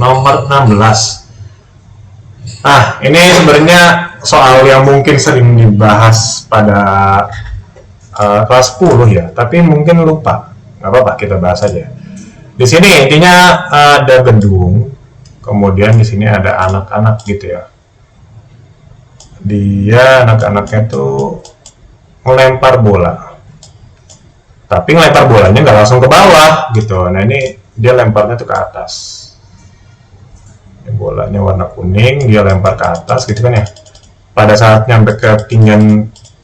nomor 16. Nah, ini sebenarnya soal yang mungkin sering dibahas pada kelas 10 ya, tapi mungkin lupa. Nggak apa-apa, kita bahas aja. Di sini intinya ada gedung, kemudian di sini ada anak-anak gitu ya. Dia anak-anaknya tuh melempar bola, tapi ngelempar bolanya nggak langsung ke bawah gitu. Nah ini dia lemparnya tuh ke atas. Ini bolanya warna kuning, dia lempar ke atas gitu kan ya. Pada saat nyampe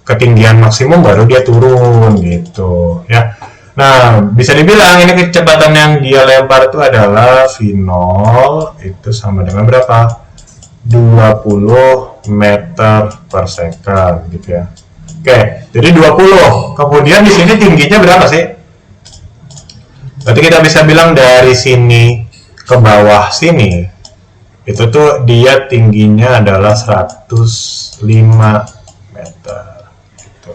ketinggian maksimum baru dia turun gitu ya. Nah, bisa dibilang ini kecepatan yang dia lempar itu adalah V0 itu sama dengan berapa? 20 meter per second gitu ya. Oke, jadi 20. Kemudian di sini tingginya berapa sih? Berarti kita bisa bilang dari sini ke bawah sini itu tuh dia tingginya adalah 105 meter. Gitu.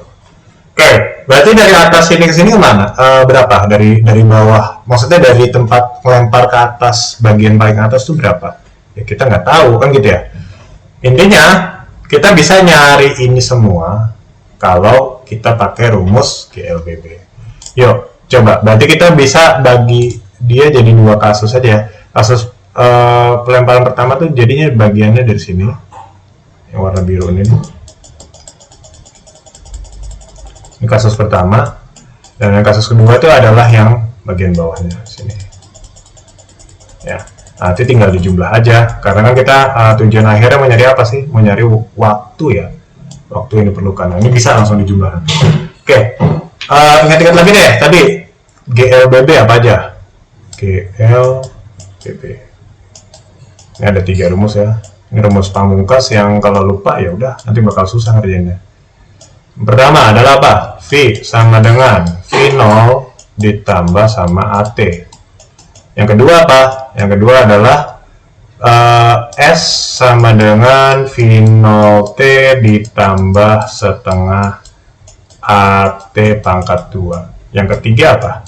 Oke, berarti dari atas sini ke sini kemana? Berapa? Dari bawah. Maksudnya dari tempat melempar ke atas, bagian paling atas tuh berapa? Ya kita nggak tahu kan gitu ya. Intinya kita bisa nyari ini semua kalau kita pakai rumus GLBB. Yuk, coba. Berarti kita bisa bagi dia jadi dua kasus saja. Kasus pelemparan pertama tuh jadinya bagiannya dari sini, yang warna biru ini. Ini kasus pertama, dan yang kasus kedua itu adalah yang bagian bawahnya sini. Ya, nanti tinggal dijumlah aja. Karena kan kita tujuan akhirnya mau nyari apa sih? Mau nyari waktu ya. Waktu yang diperlukan. Nah, ini bisa langsung dijumlah. Oke, ingat-ingat lagi deh. Tadi GLBB apa aja? GLBB. Ini ada 3 rumus ya. Ini rumus pamungkas yang kalau lupa ya udah nanti bakal susah ngerjainnya. Yang pertama adalah apa? V sama dengan V0 ditambah sama AT. Yang kedua apa? Yang kedua adalah S sama dengan V0T ditambah setengah AT pangkat 2. Yang ketiga apa?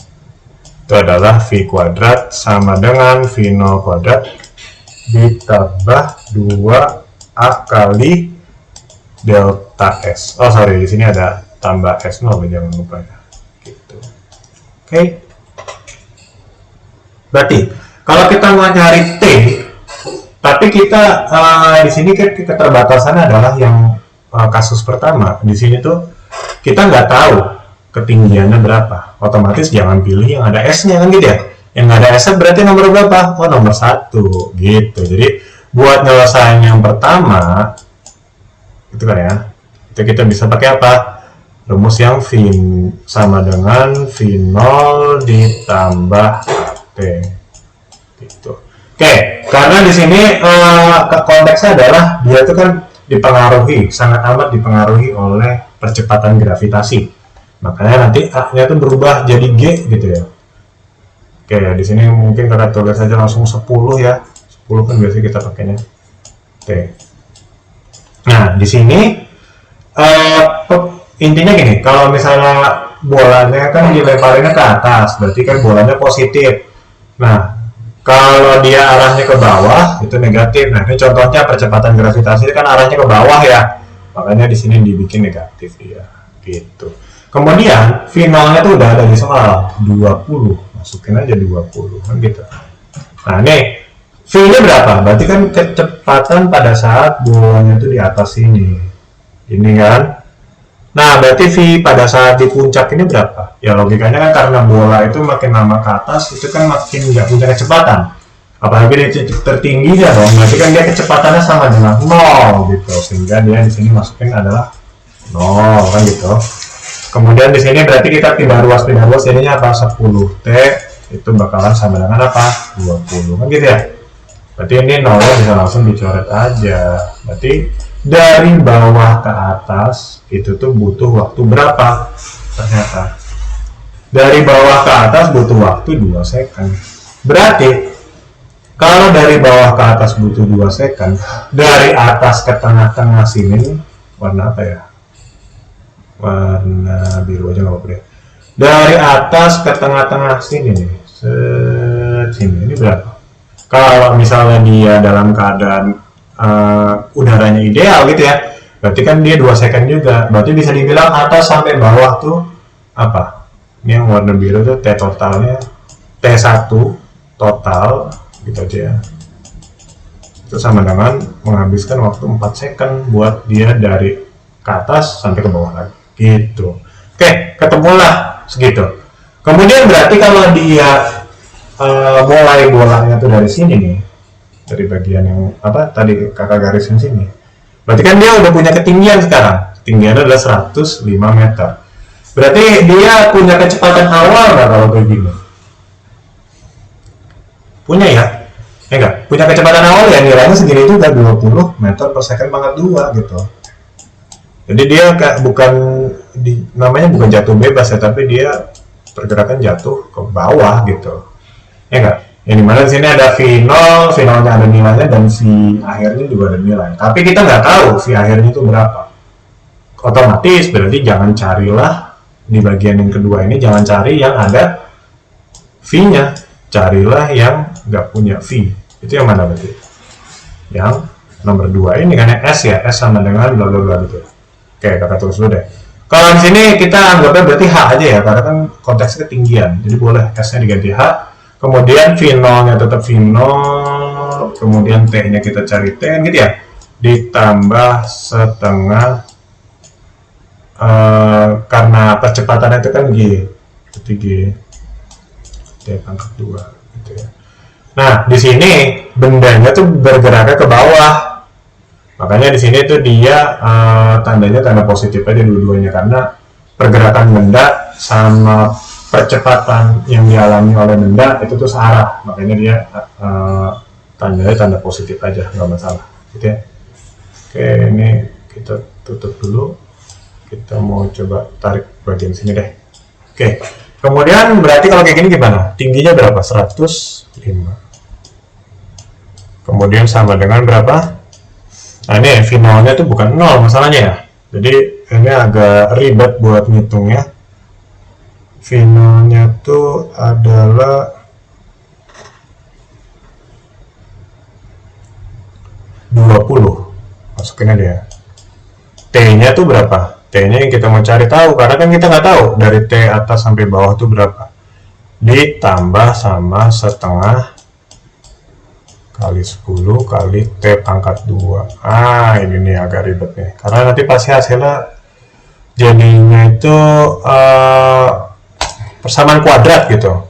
Itu adalah V kuadrat sama dengan V0 kuadrat ditambah 2A kali delta S. Oh sorry, di sini ada tambah S0, jangan lupa ya. Gitu. Oke. Berarti kalau kita mau cari T, tapi kita di sini kan keterbatasannya adalah yang kasus pertama. Di sini tuh kita nggak tahu ketinggiannya berapa. Otomatis jangan pilih yang ada S-nya kan gitu ya. Yang nggak ada S berarti nomor berapa? Oh nomor 1 gitu. Jadi buat nyelesain yang pertama itu kan ya, itu kita bisa pakai apa? Rumus yang V sama dengan V0 ditambah AT gitu. Oke, karena di sini konteksnya adalah dia itu kan dipengaruhi, sangat amat dipengaruhi oleh percepatan gravitasi. Makanya nanti A-nya itu berubah jadi G gitu ya. Oke, di sini mungkin kita tulis saja langsung 10 ya. 10 kan biasa kita pakainya. Oke. Nah, di sini intinya gini, kalau misalnya bolanya kan dilemparinnya ke atas, berarti kan bolanya positif. Nah, kalau dia arahnya ke bawah itu negatif. Nah, ini contohnya percepatan gravitasi kan arahnya ke bawah ya. Makanya di sini dibikin negatif dia. Gitu. Kemudian finalnya tuh udah ada di soal 20. Masukin aja 20 kan gitu. Nah, nih V-nya berapa? Berarti kan kecepatan pada saat bolanya itu di atas ini. Ini kan. Nah, berarti V pada saat di puncak ini berapa? Ya logikanya kan karena bola itu makin lama ke atas, itu kan makin nggak punya kecepatan. Apalagi di titik tertingginya dong, berarti kan dia kecepatannya sama dengan 0 gitu. Sehingga dia di sini masukin adalah 0 kan gitu. Kemudian di sini berarti kita pindah ruas jadinya apa? 10T itu bakalan sama dengan apa? 20 kan gitu ya. Berarti ini 0 bisa langsung dicoret aja. Berarti dari bawah ke atas itu tuh butuh waktu berapa? Ternyata dari bawah ke atas butuh waktu 2 second. Berarti kalau dari bawah ke atas butuh 2 second, dari atas ke tengah-tengah sini warna apa ya? Warna biru aja nggak apa-apa deh. Dari atas ke tengah-tengah sini nih, sini ini berapa? Kalau misalnya dia dalam keadaan udaranya ideal gitu ya, berarti kan dia 2 second juga. Berarti bisa dibilang atas sampai bawah tuh apa? Ini yang warna biru tuh T totalnya T1 total gitu aja ya. Itu sama dengan menghabiskan waktu 4 second buat dia dari ke atas sampai ke bawah lagi gitu. Oke, ketemulah segitu. Kemudian berarti kalau dia mulai bolanya tuh dari sini nih, dari bagian yang apa tadi kakak garisin sini, berarti kan dia udah punya ketinggian sekarang. Ketinggiannya adalah 105 meter. Berarti dia punya kecepatan awal nggak kalau kayak gini? Punya ya? Enggak? Punya kecepatan awal ya nilainya segini juga 20 meter per second pangkat 2 gitu. Jadi dia bukan namanya bukan jatuh bebas ya, tapi dia pergerakan jatuh ke bawah gitu. Ya enggak? Yang dimana di sini ada V0, V0-nya ada nilainya dan V akhirnya juga ada nilai. Tapi kita nggak tahu V akhirnya itu berapa. Otomatis berarti jangan carilah di bagian yang kedua ini, jangan cari yang ada V-nya. Carilah yang nggak punya V. Itu yang mana berarti? Yang nomor 2 ini kan S ya, S sama dengan bla bla bla gitu. Oke, kakak tulis dulu deh. Kalau di sini kita anggapnya berarti H aja ya, karena kan konteksnya ketinggian. Jadi boleh S-nya diganti H. Kemudian V0-nya tetap V0, kemudian T-nya kita cari T gitu ya. Ditambah setengah karena percepatannya itu kan G. Berarti G T pangkat 2 gitu ya. Nah, di sini bendanya tuh bergeraknya ke bawah. Makanya di sini tuh dia tandanya tanda positif aja dua-duanya, karena pergerakan benda sama percepatan yang dialami oleh benda itu tuh searah. Makanya dia tandanya tanda positif aja, nggak masalah gitu ya. Oke, ini kita tutup dulu. Kita mau coba tarik bagian sini deh. Oke, kemudian berarti kalau kayak gini gimana? Tingginya berapa? 105. Kemudian sama dengan berapa? Nah ini V0-nya tuh bukan 0 masalahnya ya. Jadi ini agak ribet buat ngitungnya. V0-nya tuh adalah 20. Masukin aja ya. T-nya tuh berapa? T-nya yang kita mau cari tahu, karena kan kita nggak tahu dari T atas sampai bawah tuh berapa. Ditambah sama setengah kali 10 kali T pangkat 2. Ini nih agak ribet nih, karena nanti pasti hasilnya jadinya itu persamaan kuadrat gitu.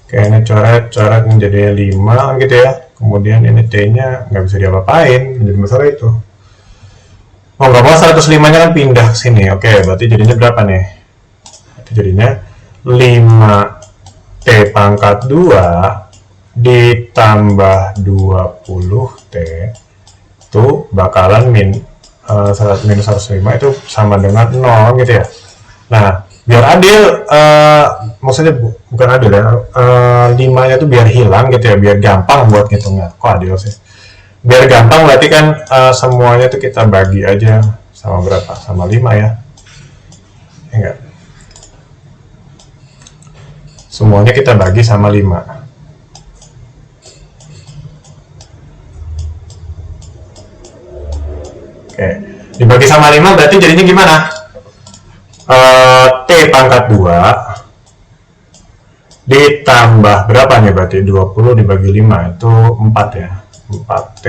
Oke, ini coret menjadi 5 gitu ya. Kemudian ini T-nya nggak bisa diapa-apain, menjadi masalah itu. Oh nggak mau 105-nya kan pindah ke sini. Oke, berarti jadinya berapa nih? Berarti jadinya 5 T pangkat 2 ditambah 20 T itu bakalan minus 105 itu sama dengan 0 gitu ya. Nah, biar adil, maksudnya bukan adil ya, 5-nya tuh biar hilang gitu ya, biar gampang buat ngitungnya. Kok adil sih? Biar gampang berarti kan semuanya tuh kita bagi aja sama berapa? Sama 5 ya. Enggak. Semuanya kita bagi sama 5. Oke, dibagi sama 5 berarti jadinya gimana? T pangkat 2 ditambah berapa nih berarti? 20 dibagi 5 itu 4 ya. 4T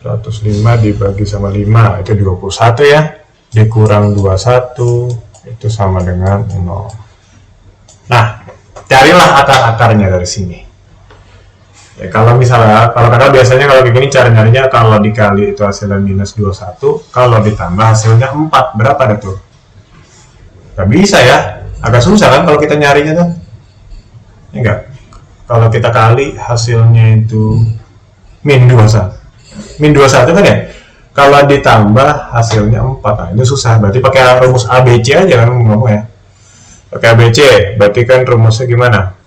105 dibagi sama 5 itu 21 ya. Dikurang 21 itu sama dengan 0. Nah, carilah akar-akarnya dari sini. Ya, kalau misalnya, kalau kakak biasanya kalau begini cara nyarinya kalau dikali itu hasilnya minus 21, kalau ditambah hasilnya 4, berapa deh tuh? Gak bisa ya, agak susah kan kalau kita nyarinya tuh. Enggak, kalau kita kali hasilnya itu min 21. Min 21 kan ya? Kalau ditambah hasilnya 4, nah ini susah, berarti pakai rumus ABC aja kan ngomong ya. Pakai ABC, berarti kan rumusnya gimana?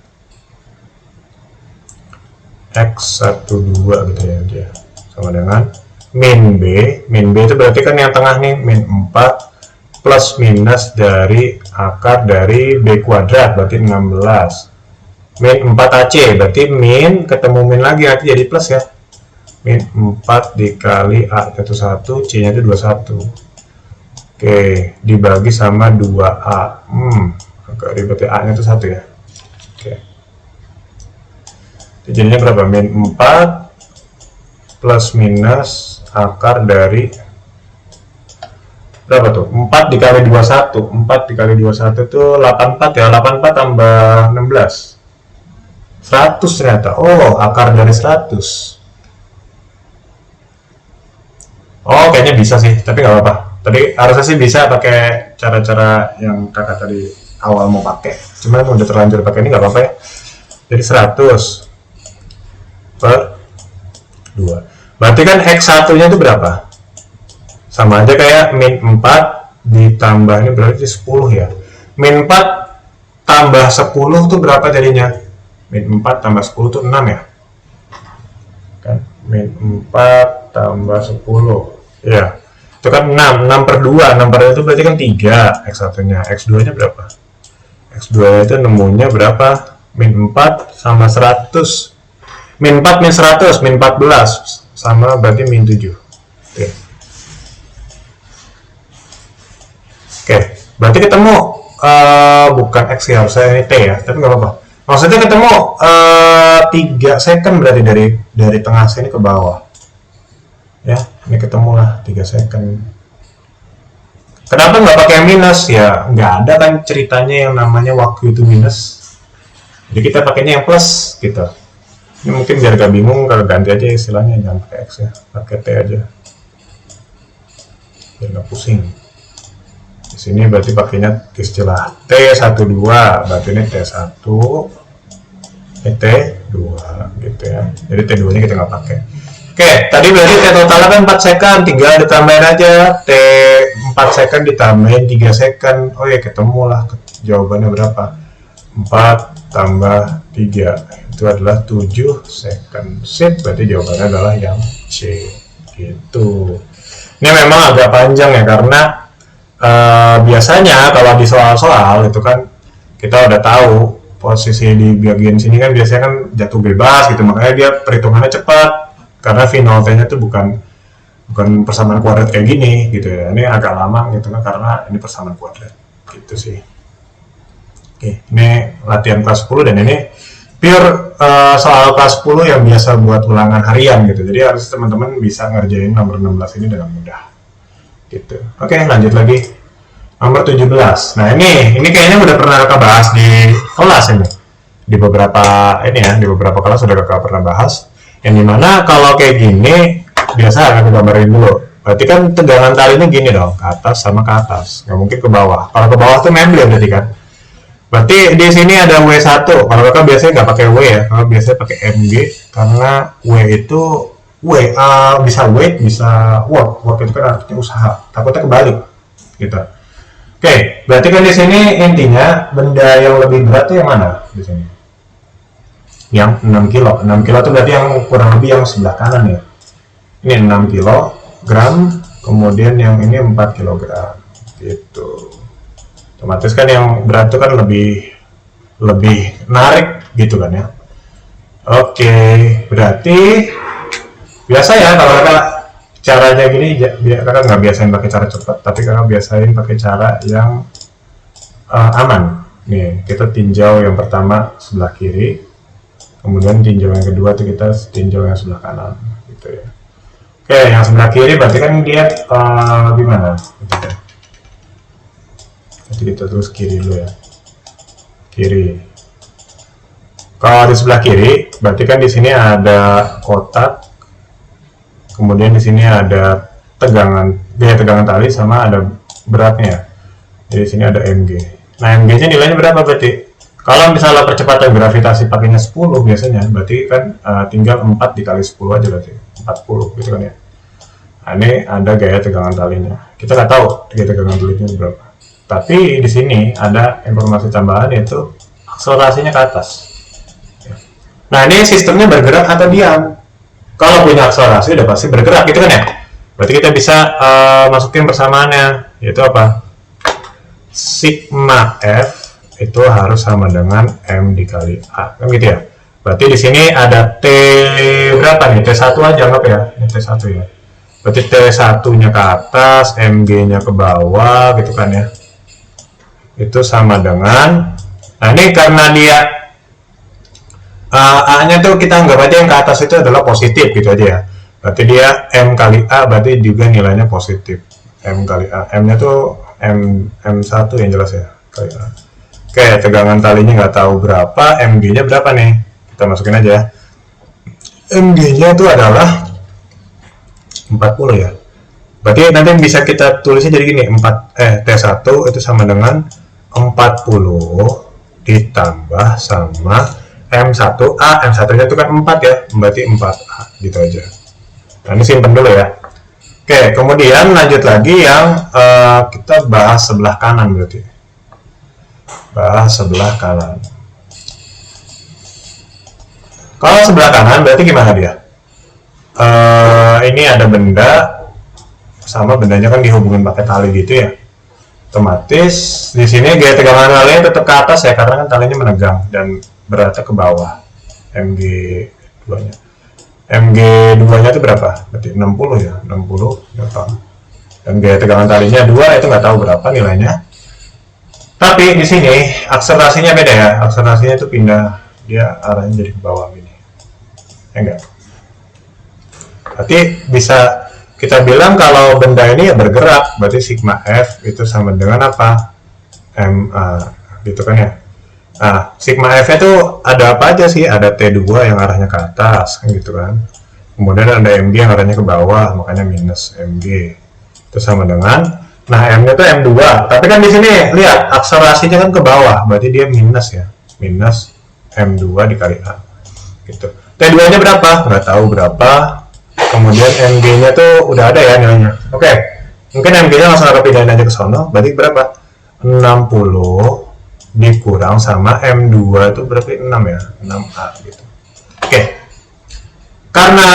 X12 gitu ya dia. Sama dengan min B itu berarti kan yang tengah nih, min 4 plus minus dari akar dari B kuadrat, berarti 16 min 4AC, berarti min ketemu min lagi, artinya jadi plus ya. Min 4 dikali A itu 1, C nya itu 21. Oke, dibagi sama 2A. Agak ribet ya, A nya itu 1 ya. Oke. Jadinya berapa? Min 4 plus minus akar dari berapa tuh? 4 dikali 21. 4 dikali 21 itu 84 ya. 84 tambah 16. 100 ternyata. Oh, akar dari 100. Oh, kayaknya bisa sih, tapi nggak apa-apa. Tadi harusnya sih bisa pakai cara-cara yang kakak tadi awal mau pakai. Cuman udah terlanjur pakai ini nggak apa-apa ya. Jadi 100 per 2. Berarti kan X1-nya itu berapa? Sama aja kayak min 4 ditambah ini berarti 10 ya. Min 4 tambah 10 itu berapa jadinya? Min 4 tambah 10 itu 6 ya. Kan min 4 tambah 10. Ya. Itu kan 6 per 2. 6 per 2 itu berarti kan 3 X1-nya. X2-nya berapa? X2-nya itu nemunya berapa? Min 4 sama 100. Min 4 min 100, min 14 sama berarti min 7. Oke. Oke, berarti ketemu bukan X ya, harusnya ini T ya, tapi nggak apa-apa. Maksudnya ketemu 3 second berarti dari tengah sini ke bawah. Ya, ini ketemu lah 3 second. Kenapa nggak pakai minus? Ya, nggak ada kan ceritanya yang namanya waktu itu minus. Jadi kita pakainya yang plus gitu. Ini mungkin biar gak bingung, kalau ganti aja istilahnya, jangan pakai X ya, pakai T aja. Biar gak pusing. Di sini berarti pakainya istilah T12, berarti ini T1, T2 gitu ya. Jadi T2-nya kita nggak pakai. Oke, tadi berarti T totalnya kan 4 second, tinggal ditambahin aja T 4 second ditambahin 3 second. Oh ya, ketemu lah jawabannya berapa. 4 tambah 3 itu adalah 7 second. Sip, berarti jawabannya adalah yang C gitu. Ini memang agak panjang ya, karena biasanya kalau di soal-soal itu kan kita udah tahu posisi di bagian sini kan biasanya kan jatuh bebas gitu, makanya dia perhitungannya cepat karena V 0 T nya itu bukan persamaan kuadrat kayak gini gitu ya. Ini agak lama gitu kan karena ini persamaan kuadrat gitu sih. Oke, ini latihan kelas 10 dan ini pure soal kelas 10 yang biasa buat ulangan harian gitu. Jadi harus teman-teman bisa ngerjain nomor 16 ini dengan mudah. Gitu. Oke, lanjut lagi. Nomor 17. Nah, ini kayaknya udah pernah kakak bahas di kelas ini. Di beberapa kelas sudah kakak pernah bahas. Yang dimana kalau kayak gini biasa kakak gambarin dulu. Berarti kan tegangan talinya gini dong, ke atas sama ke atas. Nggak mungkin ke bawah. Kalau ke bawah tuh memble berarti kan. Berarti di sini ada W1. Kalau kakak biasanya nggak pakai W ya, kakak biasanya pakai MG karena W itu bisa weight, bisa work. Work itu kan artinya usaha. Takutnya kebalik, gitu. Oke, berarti kan di sini intinya benda yang lebih berat itu yang mana di sini? Yang 6 kilo. 6 kilo itu berarti yang kurang lebih yang sebelah kanan ya. Ini 6 kilogram, kemudian yang ini 4 kilogram, gitu. Otomatis kan yang berat itu kan lebih narik gitu kan ya. Oke, berarti biasa ya kalau kakak caranya gini, kakak nggak biasain pakai cara cepat, tapi kakak biasain pakai cara yang aman. Nih, kita tinjau yang pertama sebelah kiri, kemudian tinjau yang kedua tuh kita tinjau yang sebelah kanan, gitu ya. Oke, yang sebelah kiri berarti kan dia gimana? Gitu ya. Jadi kita terus kiri dulu ya, kiri. Kalau di sebelah kiri, berarti kan di sini ada kotak, kemudian di sini ada gaya tegangan tali sama ada beratnya. Jadi di sini ada mg. Nah, mg-nya nilainya berapa berarti? Kalau misalnya percepatan gravitasi pakainya 10 biasanya, berarti kan tinggal 4 dikali 10 aja berarti 40 gitu kan ya. Nah, ini ada gaya tegangan talinya. Kita nggak tahu gaya tegangan talinya berapa. Tapi di sini ada informasi tambahan yaitu akselerasinya ke atas. Nah, ini sistemnya bergerak atau diam. Kalau punya akselerasi udah pasti bergerak gitu kan ya. Berarti kita bisa masukin persamaannya, yaitu apa? Sigma F itu harus sama dengan M dikali A, kan gitu ya. Berarti di sini ada T berapa nih? T1 aja anggap ya, ini T1 ya. Berarti T1-nya ke atas, MG-nya ke bawah gitu kan ya. Itu sama dengan, nah ini karena dia A-nya tuh kita anggap aja yang ke atas itu adalah positif gitu aja ya. Berarti dia M kali A, berarti juga nilainya positif. M kali A, M-nya tuh M1 yang jelas ya, kali A. Oke, tegangan talinya nggak tahu berapa, MG-nya berapa nih? Kita masukin aja. MG-nya itu adalah 40 ya. Berarti nanti bisa kita tulisnya jadi gini, T1 itu sama dengan 40 ditambah sama M1A, M1-nya itu kan 4 ya, berarti 4A, gitu aja. Nah, ini simpen dulu ya. Oke, kemudian lanjut lagi yang kita bahas sebelah kanan berarti. Bahas sebelah kanan. Kalau sebelah kanan berarti gimana dia? Ini ada benda, sama bendanya kan dihubungin pakai tali gitu ya. Otomatis di sini gaya tegangan talinya tetap ke atas ya, karena kan talinya menegang dan beratnya ke bawah. MG2-nya. MG2-nya itu berapa? Berarti 60 ya, 60 Newton. Dan gaya tegangan talinya 2, itu nggak tahu berapa nilainya. Tapi di sini akselerasinya beda ya, akselerasinya itu pindah, dia arahnya jadi ke bawah gini. Ya enggak? Berarti bisa kita bilang kalau benda ini ya bergerak, berarti sigma F itu sama dengan apa? MA, gitu kan ya. Nah, sigma F itu ada apa aja sih? Ada T2 yang arahnya ke atas, kan gitu kan. Kemudian ada MG yang arahnya ke bawah, makanya minus MG. Itu sama dengan, nah M-nya itu M2. Tapi kan di sini lihat akselerasinya kan ke bawah, berarti dia minus ya. Minus M2 dikali A. Gitu. T2-nya berapa? Nggak tahu berapa. Kemudian MG-nya tuh udah ada ya nilainya. Oke. Mungkin MG-nya langsung ada pindahin aja ke sono. Berarti berapa? 60 dikurang sama M2 itu berarti 6 ya, 6A gitu. Oke. Karena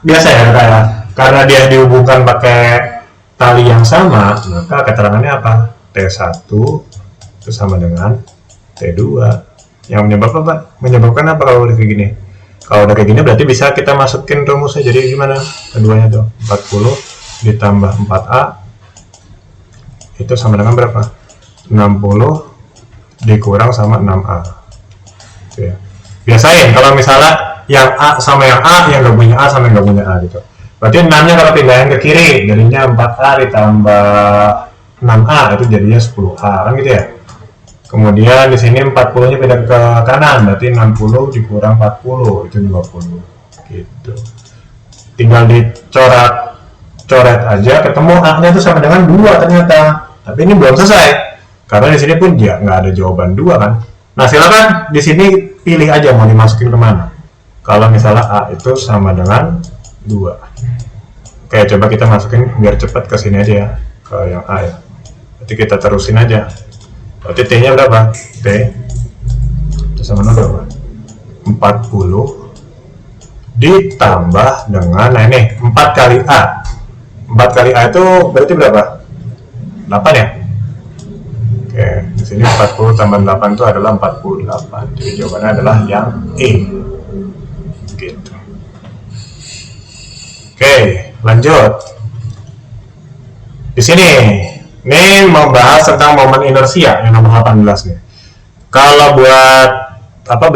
biasa ya kayak, karena dia dihubungkan pakai tali yang sama, maka keterangannya apa? T1 itu sama dengan T2. Yang menyebabkan apa kalau udah kayak gini? Kalau udah kayak gini berarti bisa kita masukin rumusnya. Jadi gimana? Keduanya tuh 40 ditambah 4A itu sama dengan berapa? 60 dikurang sama 6A. Gitu ya. Biasain kalau misalnya yang A sama yang A, yang nggak punya A sama yang nggak punya A gitu. Berarti 6-nya kalau pindahin ke kiri, jadinya 4A ditambah 6A itu jadinya 10A, kan gitu ya. Kemudian di sini 40-nya pindah ke kanan, berarti 60 dikurang 40 itu 50. Gitu. Tinggal dicoret aja, ketemu A-nya itu sama dengan 2 ternyata. Tapi ini belum selesai. Karena di sini pun dia nggak ada jawaban 2 kan. Nah, silakan di sini pilih aja mau dimasukin kemana. Kalau misalnya A itu sama dengan 2. Oke, coba kita masukin biar cepat ke sini aja ya, ke yang A ya. Berarti kita terusin aja. Berarti T-nya berapa? T itu sama dengan berapa? 40 ditambah dengan, nah ini 4 kali A. 4 kali A itu berarti berapa? 8 ya? Oke, di sini 40 tambah 8 itu adalah 48. Jadi jawabannya adalah yang E. Gitu. Oke, lanjut. Di sini ini membahas tentang momen inersia yang nomor 18 nih. Kalau buat apa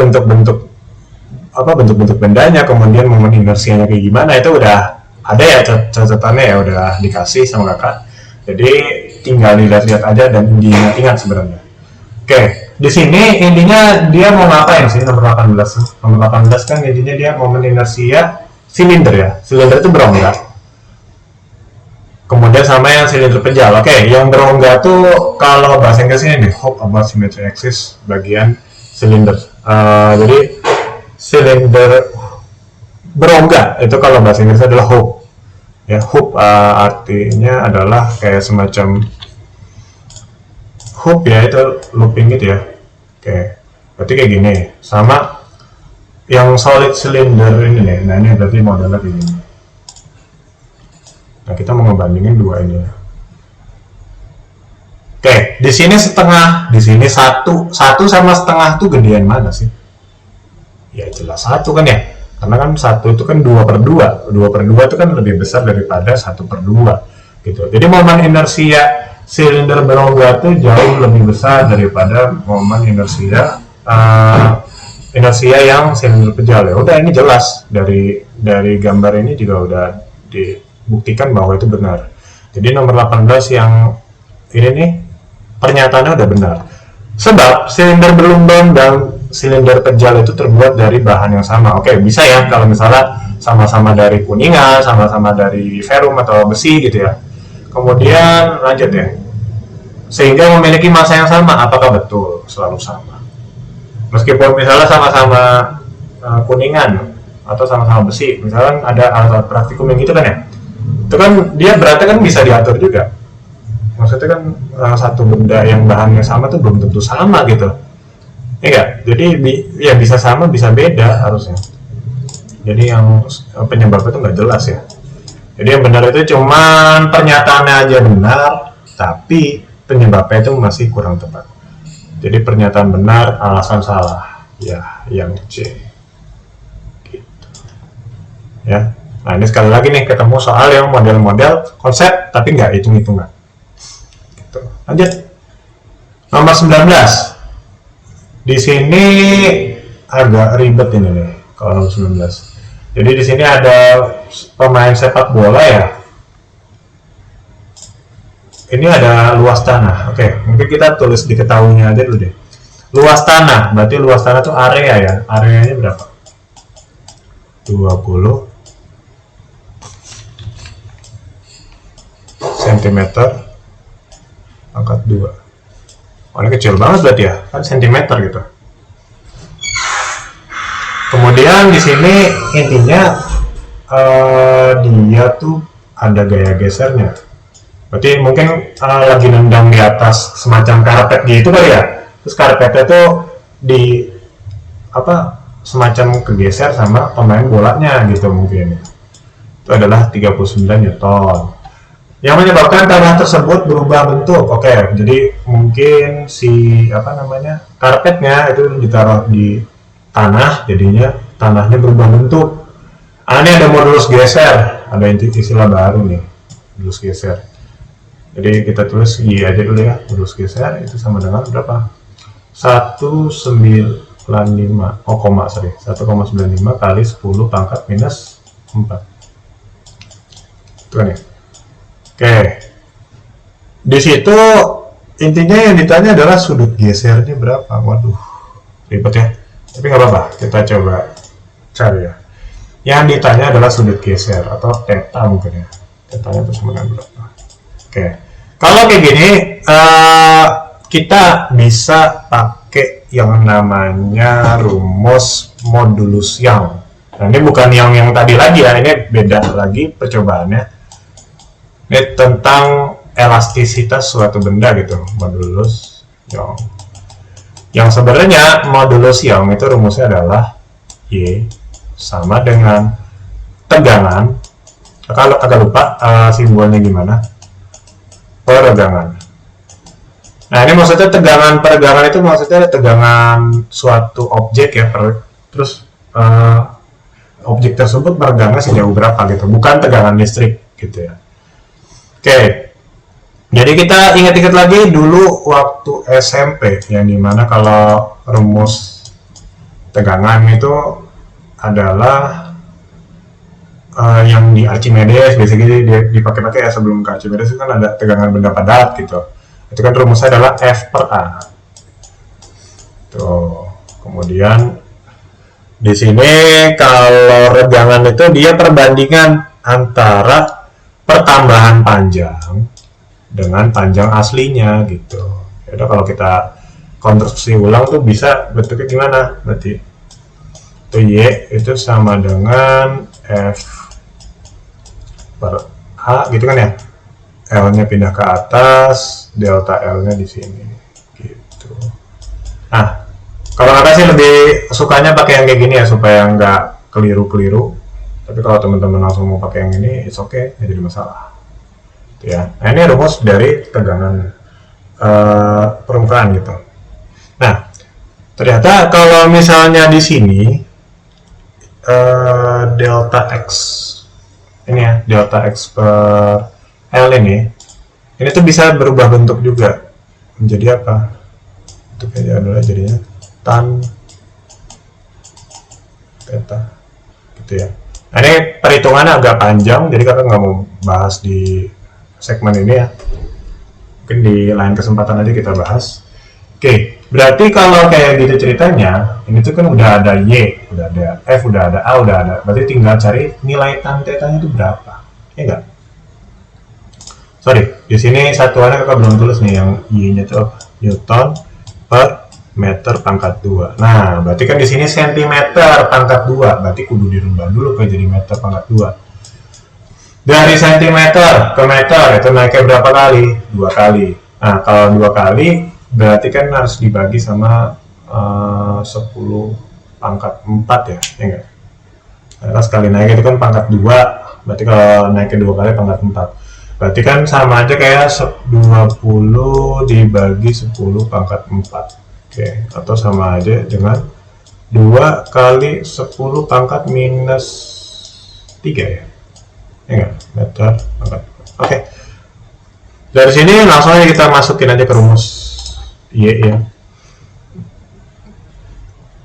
bentuk-bentuk bendanya, kemudian momen inersianya kayak gimana, itu udah ada ya catatannya ya, udah dikasih sama kakak. Jadi tinggal dilihat-lihat aja dan diingat-ingat sebenarnya. Oke, di sini intinya dia mau ngapain sih nomor 18? Nomor 18 kan intinya dia momen inersia silinder ya. Silinder itu berongga. Kemudian sama yang silinder pejal. Oke, yang berongga tuh kalau bahasa Inggrisnya ini hook about symmetry axis bagian silinder. Jadi silinder berongga itu kalau bahasa Inggrisnya adalah hook. Ya, hook artinya adalah kayak semacam hook ya, itu looping gitu ya. Oke, berarti kayak gini. Sama yang solid cylinder ini nih. Nah, ini berarti modelnya kayak gini. Nah, kita mau ngebandingin dua ini ya. Oke, di sini setengah, di sini satu, satu sama setengah tuh gedean mana sih? Ya jelas satu kan ya, karena kan satu itu kan 2/2, 2/2 itu kan lebih besar daripada 1/2 gitu. Jadi momen inersia silinder berongga itu jauh lebih besar daripada momen inersia yang silinder pejal. Ya udah, ini jelas dari gambar ini juga udah dibuktikan bahwa itu benar. Jadi nomor 18 yang ini nih, pernyataannya udah benar. Sebab silinder berlubang dan silinder pejal itu terbuat dari bahan yang sama. Oke, bisa ya kalau misalnya sama-sama dari kuningan, sama-sama dari ferrum atau besi gitu ya. Kemudian lanjut ya. Sehingga memiliki massa yang sama. Apakah betul? Selalu sama. Meskipun misalnya sama-sama kuningan atau sama-sama besi, misalkan ada alat praktikum yang gitu kan ya. Itu kan dia beratnya kan bisa diatur juga. Maksudnya kan satu benda yang bahannya sama tuh belum tentu sama gitu. Ya, jadi ya bisa sama bisa beda harusnya. Jadi yang penyebab itu nggak jelas ya. Jadi yang benar itu cuman pernyataannya aja benar, tapi penyebabnya itu masih kurang tepat. Jadi pernyataan benar, alasan salah. Ya, yang C. Gitu. Ya. Nah ini sekali lagi nih ketemu soal yang model-model konsep tapi nggak hitung-hitungan. Gitu. Lanjut. Nomor 19. Di sini agak ribet ini nih kalau nomor 19. Jadi di sini ada pemain sepak bola ya. Ini ada luas tanah. Oke, mungkin kita tulis diketahuinya aja dulu deh. Luas tanah, berarti luas tanah itu area ya. Areanya berapa? 20 cm pangkat 2. Oh, ini kecil banget berarti ya, kan sentimeter gitu. Kemudian di sini intinya dia tuh ada gaya gesernya. Berarti mungkin lagi nendang di atas semacam karpet gitu kali ya. Terus karpetnya tuh di semacam kegeser sama pemain bolanya gitu mungkin. Itu adalah 39 Newton. Yang menyebabkan tanah tersebut berubah bentuk. Oke, jadi mungkin si karpetnya itu ditaruh di tanah, jadinya tanahnya berubah bentuk. Ini ada modulus geser, ada istilah baru nih, modulus geser. Jadi kita tulis Y aja dulu ya, modulus geser itu sama dengan berapa? 195 kali 10 pangkat minus 4. Itu kan ya. Oke, di situ intinya yang ditanya adalah sudut gesernya berapa. Waduh, ribet ya. Tapi nggak apa-apa, kita coba cari ya. Yang ditanya adalah sudut geser atau theta mungkin ya. Tetanya itu sama dengan berapa. Oke, kalau kayak gini kita bisa pakai yang namanya rumus modulus Young. Nah ini bukan yang tadi lagi ya, ini beda lagi percobaannya. Ini tentang elastisitas suatu benda gitu, modulus Young. Yang sebenarnya modulus Young itu rumusnya adalah Y sama dengan tegangan. Kalau agak lupa simbolnya gimana, peregangan. Nah ini maksudnya peregangan itu maksudnya tegangan suatu objek ya, terus objek tersebut meregangnya sejauh berapa gitu, bukan tegangan listrik gitu ya. Oke, jadi kita ingat-ingat lagi dulu waktu SMP, yang dimana kalau rumus tegangan itu adalah yang di Archimedes, biasanya dipakai-pakai ya sebelum ke Archimedes itu kan ada tegangan benda padat gitu. Itu kan rumusnya adalah F per A. Tuh, kemudian di sini kalau regangan itu dia perbandingan antara pertambahan panjang dengan panjang aslinya gitu. Yaudah kalau kita konstruksi ulang tuh bisa bentuknya gimana? Berarti itu Y itu sama dengan F per A gitu kan ya. L-nya pindah ke atas, delta L-nya di sini gitu. Nah, kalau kakak sih lebih sukanya pakai yang kayak gini ya supaya nggak keliru-keliru. Tapi kalau teman-teman langsung mau pakai yang ini, it's okay, nggak jadi masalah. Ya, nah ini rumus dari tegangan permukaan gitu. Nah, ternyata kalau misalnya di sini delta x ini ya, delta x per L ini tuh bisa berubah bentuk juga menjadi apa? Bentuknya adalah jadinya tan theta gitu ya. Nah, ini perhitungannya agak panjang, jadi kakak nggak mau bahas di segmen ini ya. Mungkin di lain kesempatan aja kita bahas. Oke, berarti kalau kayak gitu ceritanya, ini tuh kan udah ada Y, udah ada F, udah ada A, udah ada. Berarti tinggal cari nilai tan theta-nya itu berapa. Ya enggak? Sorry, di sini satuannya kakak belum tulis nih, yang Y-nya itu Newton per meter pangkat 2. Nah, berarti kan di sini sentimeter pangkat 2, berarti kudu dirubah dulu ke jadi meter pangkat 2. Dari sentimeter ke meter itu naiknya berapa kali? 2 kali. Nah, kalau 2 kali berarti kan harus dibagi sama 10 pangkat 4 ya, ya enggak? Karena sekali naik itu kan pangkat 2, berarti kalau naiknya 2 kali pangkat 4. Berarti kan sama aja kayak 20 dibagi 10 pangkat 4. Oke, atau sama aja dengan 2 kali 10 pangkat minus 3 ya. Ya enggak? Meter pangkat 4. Oke. Dari sini langsung aja kita masukin aja ke rumus Y ya.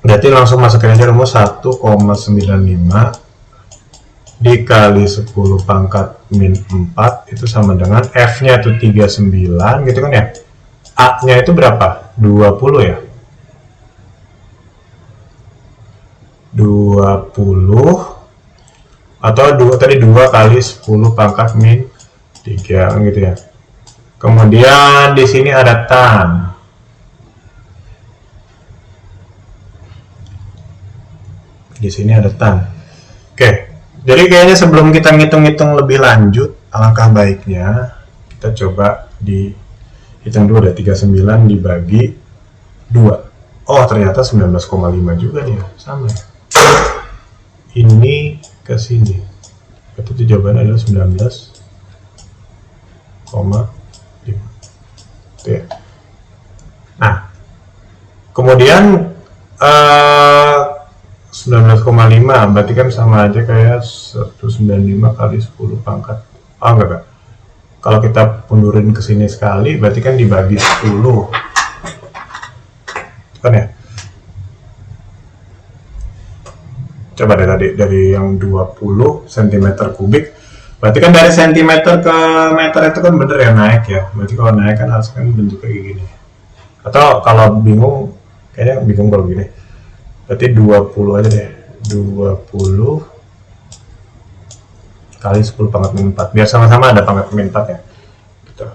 Berarti langsung masukin aja rumus 1,95 dikali 10 pangkat min 4 itu sama dengan F-nya itu 39 gitu kan ya. A-nya itu berapa? 20 ya. 20 atau 2 tadi 2 kali 10 pangkat min 3 gitu ya. Kemudian di sini ada tan. Di sini ada tan. Oke. Jadi kayaknya sebelum kita ngitung-ngitung lebih lanjut, alangkah baiknya kita coba dihitung dulu deh, 39 dibagi 2. Oh, ternyata 19,5 juga nih, sama ya. Ini ke sini. Berarti itu jawabannya adalah 19,5. Itu ya. Nah, kemudian 19,5 berarti kan sama aja kayak 195 kali 10 pangkat. Oh enggak. Kalau kita mundurin ke sini sekali berarti kan dibagi 10. Kan ya? Coba deh tadi dari yang 20 cm kubik. Berarti kan dari cm ke meter itu kan bener ya naik ya. Berarti kalau naik kan harus kan bentuknya kayak gini. Atau kalau bingung, kayaknya bingung kalau gini. Berarti 20 aja deh, 20 kali 10 pangkat min 4, biar sama-sama ada pangkat min 4 ya gitu.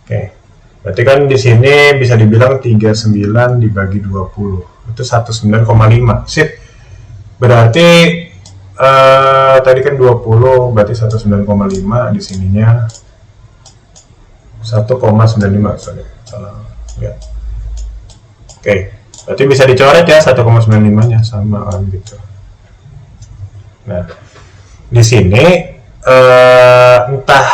Oke, berarti kan di sini bisa dibilang 39 dibagi 20 itu 19,5. Sip, berarti tadi kan 20 berarti 19,5, di sininya 1,95, sorry, salah lihat. Oke. Berarti bisa dicoret ya 1,95 nya sama kan gitu. Nah, di sini entah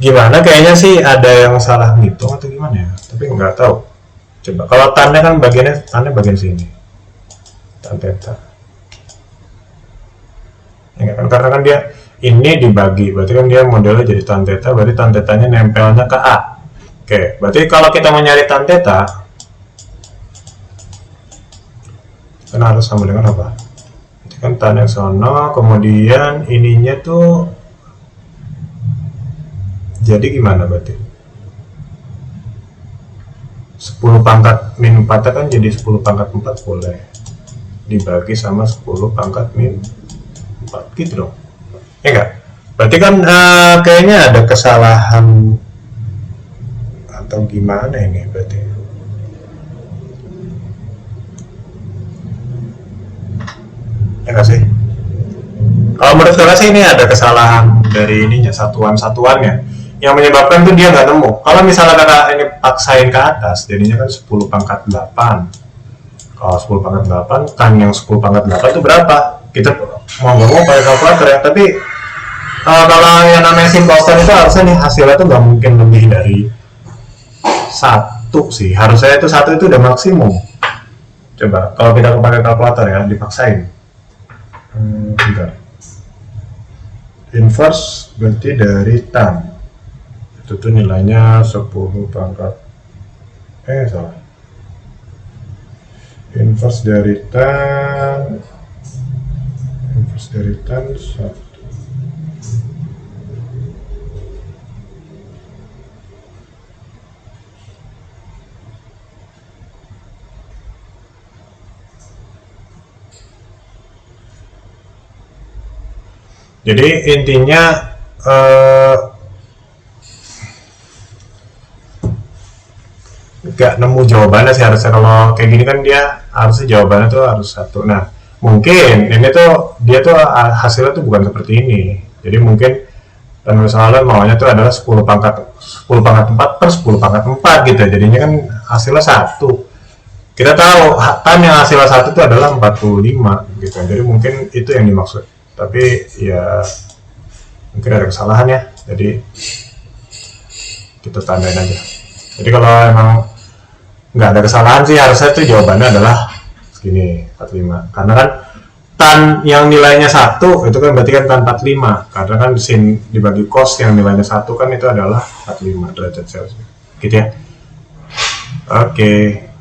gimana, kayaknya sih ada yang salah ngitung atau gimana ya, tapi nggak tahu. Coba kalau tannya kan tannya bagian sini, tan theta. Ya kan, karena kan dia ini dibagi, berarti kan dia modelnya jadi tan theta, berarti tan thetanya nempelnya ke A. Oke, berarti kalau kita mau nyari tan theta kan harus sama dengan apa? Itu kan tan yang sono, kemudian ininya tuh jadi gimana berarti? 10 pangkat min 4 kan jadi 10 pangkat 4 boleh dibagi sama 10 pangkat min 4 gitu dong. Ya enggak? Berarti kan kayaknya ada kesalahan atau gimana ini berarti? Ya nggak sih? Kalau menurut kakak sih ini ada kesalahan dari ininya, satuan-satuannya yang menyebabkan tuh dia nggak nemu. Kalau misalnya kakak ini paksain ke atas, jadinya kan 10 pangkat 8. Kalau 10 pangkat 8, tan yang 10 pangkat 8 itu berapa? Kita mau nggak mau pakai kalkulator ya, tapi kalau yang namanya simple star itu harusnya nih hasilnya tuh nggak mungkin lebih dari 1 sih, harusnya itu 1 itu udah maksimum. Coba kalau kita pakai kalkulator ya, dipaksain. Bentar. Inverse berarti dari tan, itu tuh nilainya 10 pangkat salah. Inverse dari tan 1. Jadi intinya nggak nemu jawabannya sih harusnya. Kalau kayak gini kan dia harusnya jawabannya tuh harus 1. Nah mungkin ini tuh dia tuh hasilnya tuh bukan seperti ini. Jadi mungkin penulis soalnya maunya tuh adalah 10 pangkat 4 per 10 pangkat 4 gitu. Jadinya kan hasilnya 1. Kita tahu tan yang hasilnya 1 itu adalah 45 gitu. Jadi mungkin itu yang dimaksud. Tapi ya mungkin ada kesalahan ya. Jadi kita tandain aja. Jadi kalau emang nggak ada kesalahan sih harusnya tuh jawabannya adalah segini 45. Karena kan tan yang nilainya 1 itu kan berarti kan tan 45. Karena kan sin dibagi cos yang nilainya 1 kan itu adalah 45 derajat Celcius. Gitu ya. Oke.